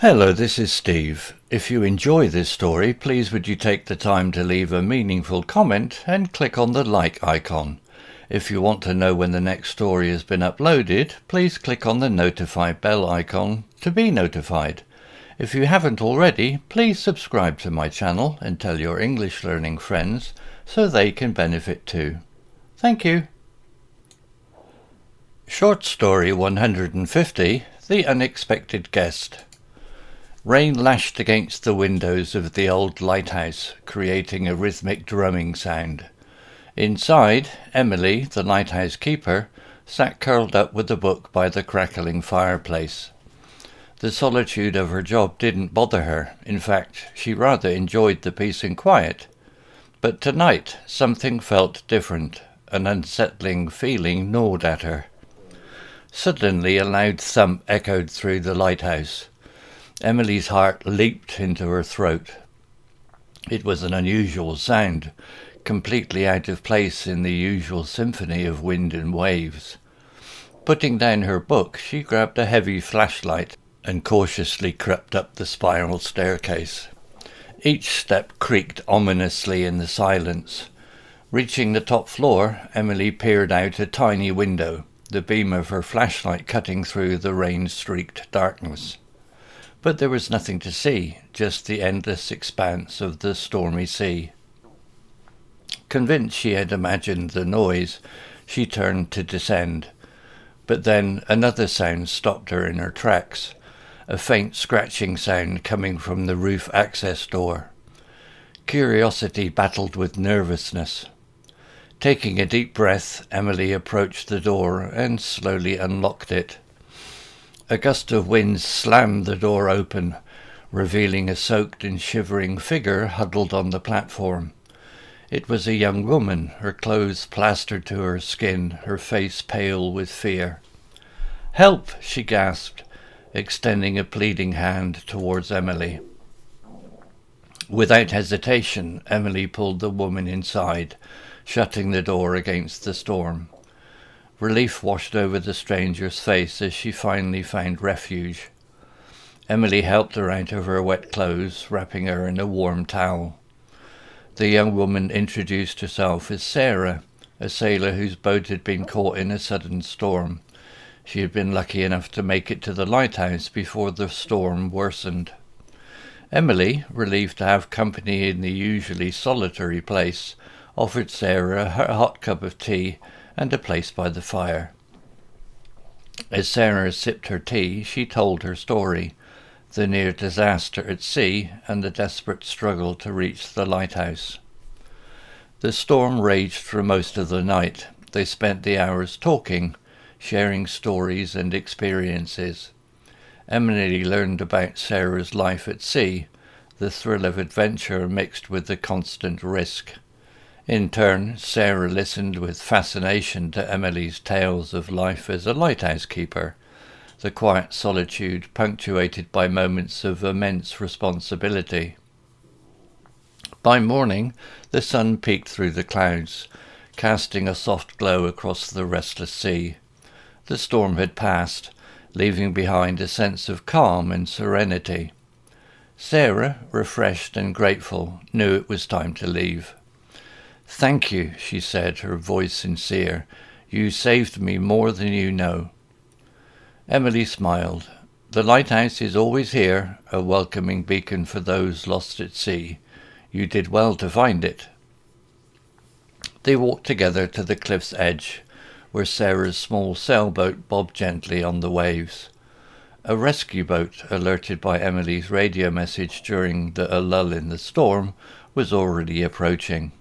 Hello, this is Steve. If you enjoy this story, please would you take the time to leave a meaningful comment and click on the like icon. If you want to know when the next story has been uploaded, please click on the notify bell icon to be notified. If you haven't already, please subscribe to my channel and tell your English learning friends so they can benefit too. Thank you. Short story 150, The Unexpected Guest. Rain lashed against the windows of the old lighthouse, creating a rhythmic drumming sound. Inside, Emily, the lighthouse keeper, sat curled up with a book by the crackling fireplace. The solitude of her job didn't bother her. In fact, she rather enjoyed the peace and quiet. But tonight, something felt different. An unsettling feeling gnawed at her. Suddenly, a loud thump echoed through the lighthouse. Emily's heart leaped into her throat. It was an unusual sound, completely out of place in the usual symphony of wind and waves. Putting down her book, she grabbed a heavy flashlight and cautiously crept up the spiral staircase. Each step creaked ominously in the silence. Reaching the top floor, Emily peered out a tiny window, the beam of her flashlight cutting through the rain-streaked darkness. But there was nothing to see, just the endless expanse of the stormy sea. Convinced she had imagined the noise, she turned to descend. But then another sound stopped her in her tracks, a faint scratching sound coming from the roof access door. Curiosity battled with nervousness. Taking a deep breath, Emily approached the door and slowly unlocked it. A gust of wind slammed the door open, revealing a soaked and shivering figure huddled on the platform. It was a young woman, her clothes plastered to her skin, her face pale with fear. "Help!" she gasped, extending a pleading hand towards Emily. Without hesitation, Emily pulled the woman inside, shutting the door against the storm. Relief washed over the stranger's face as she finally found refuge. Emily helped her out of her wet clothes, wrapping her in a warm towel. The young woman introduced herself as Sarah, a sailor whose boat had been caught in a sudden storm. She had been lucky enough to make it to the lighthouse before the storm worsened. Emily, relieved to have company in the usually solitary place, offered Sarah her hot cup of tea and a place by the fire. As Sarah sipped her tea, she told her story, the near disaster at sea and the desperate struggle to reach the lighthouse. The storm raged for most of the night. They spent the hours talking, sharing stories and experiences. Emily learned about Sarah's life at sea, the thrill of adventure mixed with the constant risk. In turn, Sarah listened with fascination to Emily's tales of life as a lighthouse keeper, the quiet solitude punctuated by moments of immense responsibility. By morning, the sun peeked through the clouds, casting a soft glow across the restless sea. The storm had passed, leaving behind a sense of calm and serenity. Sarah, refreshed and grateful, knew it was time to leave. "Thank you," she said, her voice sincere. "You saved me more than you know." Emily smiled. "The lighthouse is always here, a welcoming beacon for those lost at sea. You did well to find it." They walked together to the cliff's edge, where Sarah's small sailboat bobbed gently on the waves. A rescue boat, alerted by Emily's radio message during a lull in the storm, was already approaching.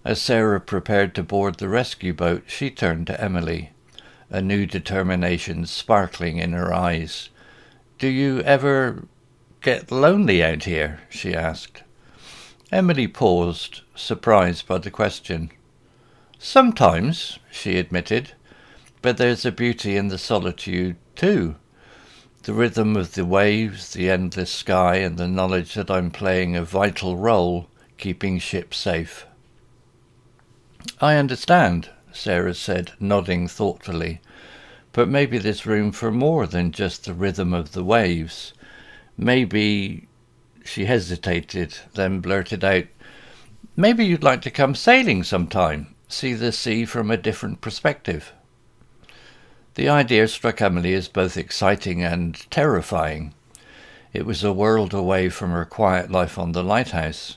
As Sarah prepared to board the rescue boat, she turned to Emily, a new determination sparkling in her eyes. "Do you ever get lonely out here?" she asked. Emily paused, surprised by the question. "Sometimes," she admitted, "but there's a beauty in the solitude too. The rhythm of the waves, the endless sky, and the knowledge that I'm playing a vital role keeping ships safe." "I understand," Sarah said, nodding thoughtfully. "But maybe there's room for more than just the rhythm of the waves. Maybe she hesitated, then blurted out, "Maybe you'd like to come sailing sometime, see the sea from a different perspective." The idea struck Emily as both exciting and terrifying. It was a world away from her quiet life on the lighthouse.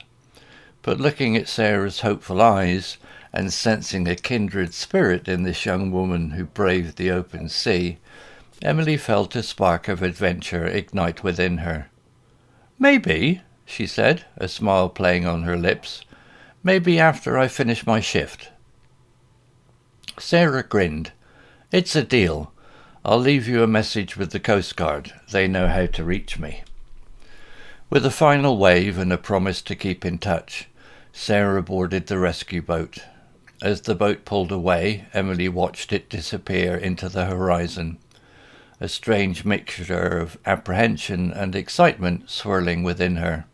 But looking at Sarah's hopeful eyes and sensing a kindred spirit in this young woman who braved the open sea, Emily felt a spark of adventure ignite within her. "Maybe," she said, a smile playing on her lips. "Maybe after I finish my shift." Sarah grinned. "It's a deal. I'll leave you a message with the Coast Guard. They know how to reach me." With a final wave and a promise to keep in touch, Sarah boarded the rescue boat. As the boat pulled away, Emily watched it disappear into the horizon, a strange mixture of apprehension and excitement swirling within her.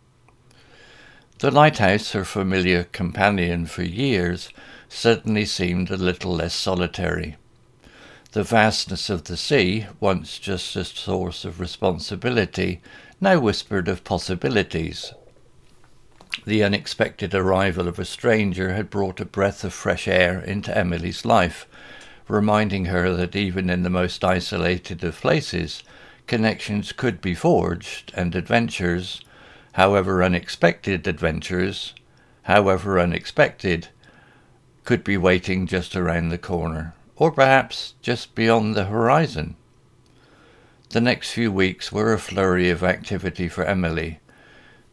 The lighthouse, her familiar companion for years, suddenly seemed a little less solitary. The vastness of the sea, once just a source of responsibility, now whispered of possibilities. The unexpected arrival of a stranger had brought a breath of fresh air into Emily's life, reminding her that even in the most isolated of places, connections could be forged, and adventures, however unexpected, could be waiting just around the corner, or perhaps just beyond the horizon. The next few weeks were a flurry of activity for Emily.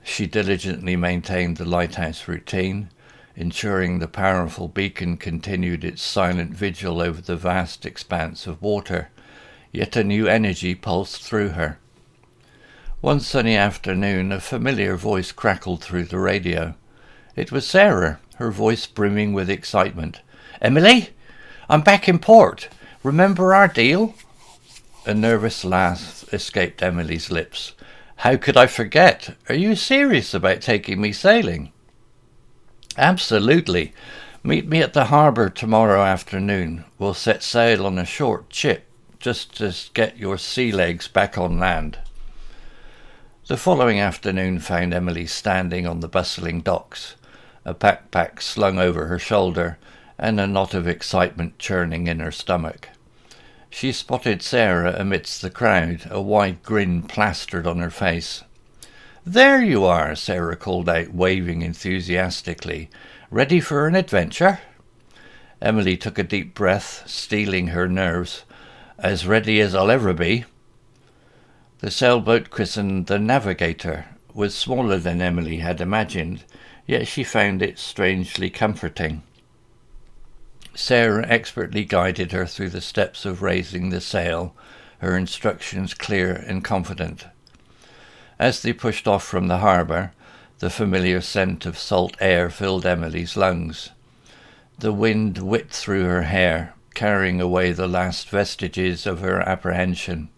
She diligently maintained the lighthouse routine, ensuring the powerful beacon continued its silent vigil over the vast expanse of water, yet a new energy pulsed through her. One sunny afternoon, a familiar voice crackled through the radio. It was Sarah, her voice brimming with excitement. "Emily, I'm back in port. Remember our deal?" A nervous laugh escaped Emily's lips. "How could I forget? Are you serious about taking me sailing?" "Absolutely. Meet me at the harbour tomorrow afternoon. We'll set sail on a short trip, just to get your sea legs back on land." The following afternoon found Emily standing on the bustling docks, a backpack slung over her shoulder and a knot of excitement churning in her stomach. She spotted Sarah amidst the crowd, a wide grin plastered on her face. "There you are," Sarah called out, waving enthusiastically. "Ready for an adventure?" Emily took a deep breath, steeling her nerves. "As ready as I'll ever be." The sailboat, christened the Navigator, was smaller than Emily had imagined, yet she found it strangely comforting. Sarah expertly guided her through the steps of raising the sail, her instructions clear and confident. As they pushed off from the harbour, the familiar scent of salt air filled Emily's lungs. The wind whipped through her hair, carrying away the last vestiges of her apprehension.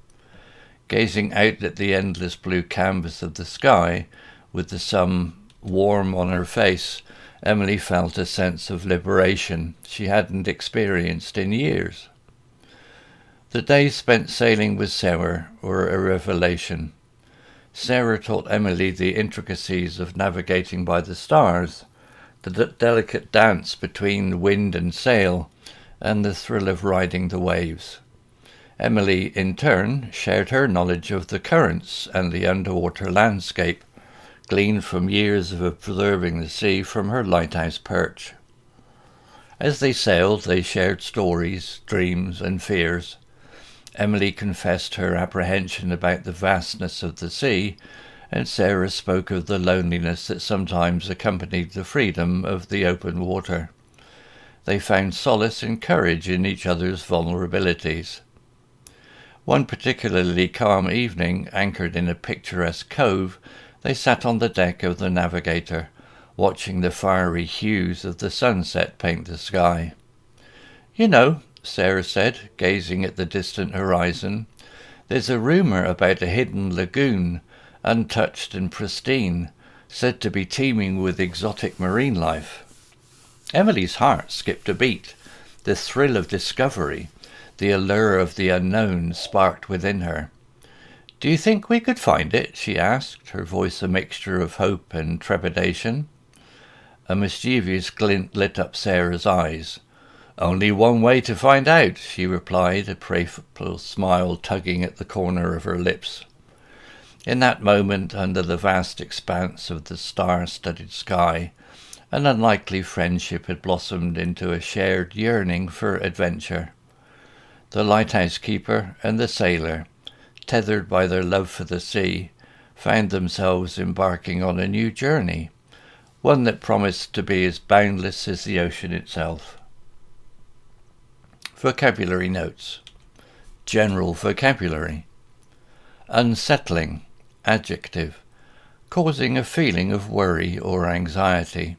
Gazing out at the endless blue canvas of the sky, with the sun warm on her face, Emily felt a sense of liberation she hadn't experienced in years. The days spent sailing with Sarah were a revelation. Sarah taught Emily the intricacies of navigating by the stars, the delicate dance between wind and sail, and the thrill of riding the waves. Emily, in turn, shared her knowledge of the currents and the underwater landscape, gleaned from years of observing the sea from her lighthouse perch. As they sailed, they shared stories, dreams, and fears. Emily confessed her apprehension about the vastness of the sea, and Sarah spoke of the loneliness that sometimes accompanied the freedom of the open water. They found solace and courage in each other's vulnerabilities. One particularly calm evening, anchored in a picturesque cove, they sat on the deck of the Navigator, watching the fiery hues of the sunset paint the sky. "You know," Sarah said, gazing at the distant horizon, "there's a rumour about a hidden lagoon, untouched and pristine, said to be teeming with exotic marine life." Emily's heart skipped a beat. The thrill of discovery, the allure of the unknown sparked within her. "Do you think we could find it?" she asked, her voice a mixture of hope and trepidation. A mischievous glint lit up Sarah's eyes. "Only one way to find out," she replied, a playful smile tugging at the corner of her lips. In that moment, under the vast expanse of the star-studded sky, an unlikely friendship had blossomed into a shared yearning for adventure. The lighthouse keeper and the sailor, tethered by their love for the sea, found themselves embarking on a new journey, one that promised to be as boundless as the ocean itself. Vocabulary notes. General vocabulary. Unsettling, adjective, causing a feeling of worry or anxiety.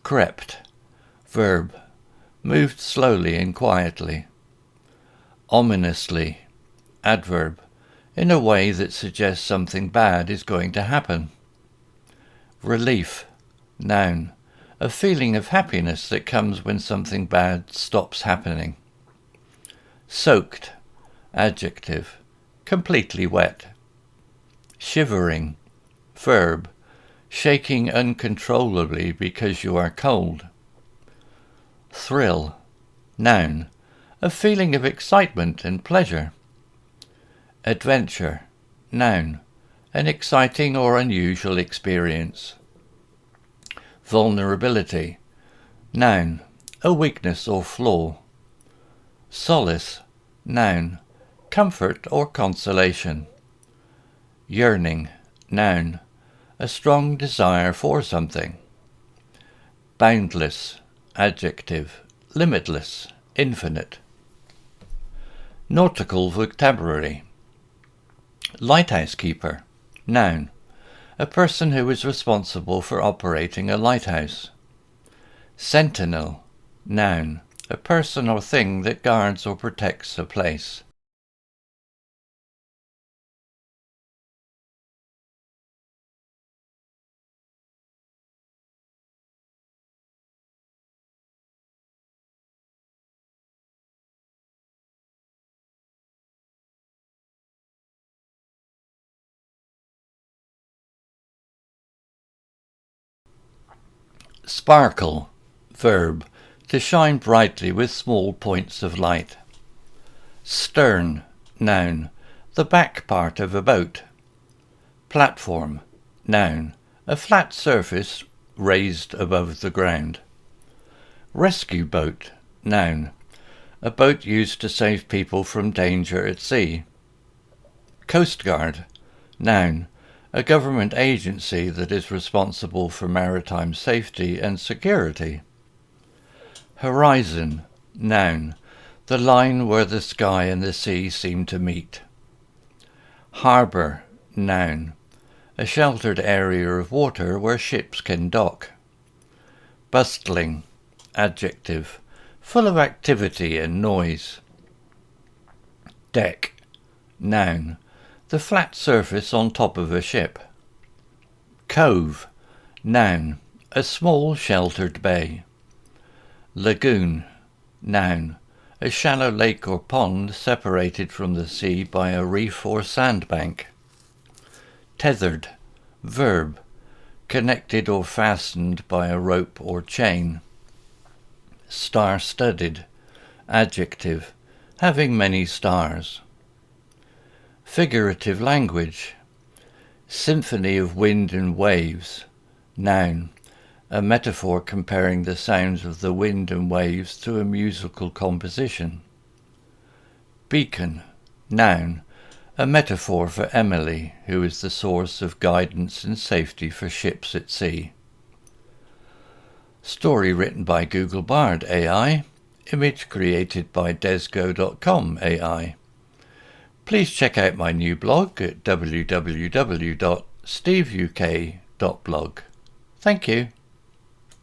Crept, verb, moved slowly and quietly. Ominously, adverb, in a way that suggests something bad is going to happen. Relief, noun, a feeling of happiness that comes when something bad stops happening. Soaked, adjective, completely wet. Shivering, verb, shaking uncontrollably because you are cold. Thrill, noun, a feeling of excitement and pleasure. Adventure, noun, an exciting or unusual experience. Vulnerability, noun, a weakness or flaw. Solace, noun, comfort or consolation. Yearning, noun, a strong desire for something. Boundless, adjective, limitless, infinite. Nautical vocabulary. Lighthouse keeper, noun, a person who is responsible for operating a lighthouse. Sentinel, noun, a person or thing that guards or protects a place. Sparkle, verb, to shine brightly with small points of light. Stern, noun, the back part of a boat. Platform, noun, a flat surface raised above the ground. Rescue boat, noun, a boat used to save people from danger at sea. Coast Guard, noun, a government agency that is responsible for maritime safety and security. Horizon, noun, the line where the sky and the sea seem to meet. Harbour, noun, a sheltered area of water where ships can dock. Bustling, adjective, full of activity and noise. Deck, noun, the flat surface on top of a ship. Cove, noun, a small sheltered bay. Lagoon, noun, a shallow lake or pond separated from the sea by a reef or sandbank. Tethered, verb, connected or fastened by a rope or chain. Star-studded, adjective, having many stars. Figurative language. Symphony of wind and waves, noun, a metaphor comparing the sounds of the wind and waves to a musical composition. Beacon, noun, a metaphor for Emily, who is the source of guidance and safety for ships at sea. Story written by Google Bard AI, image created by desgo.com AI. Please check out my new blog at www.steveuk.blog. Thank you.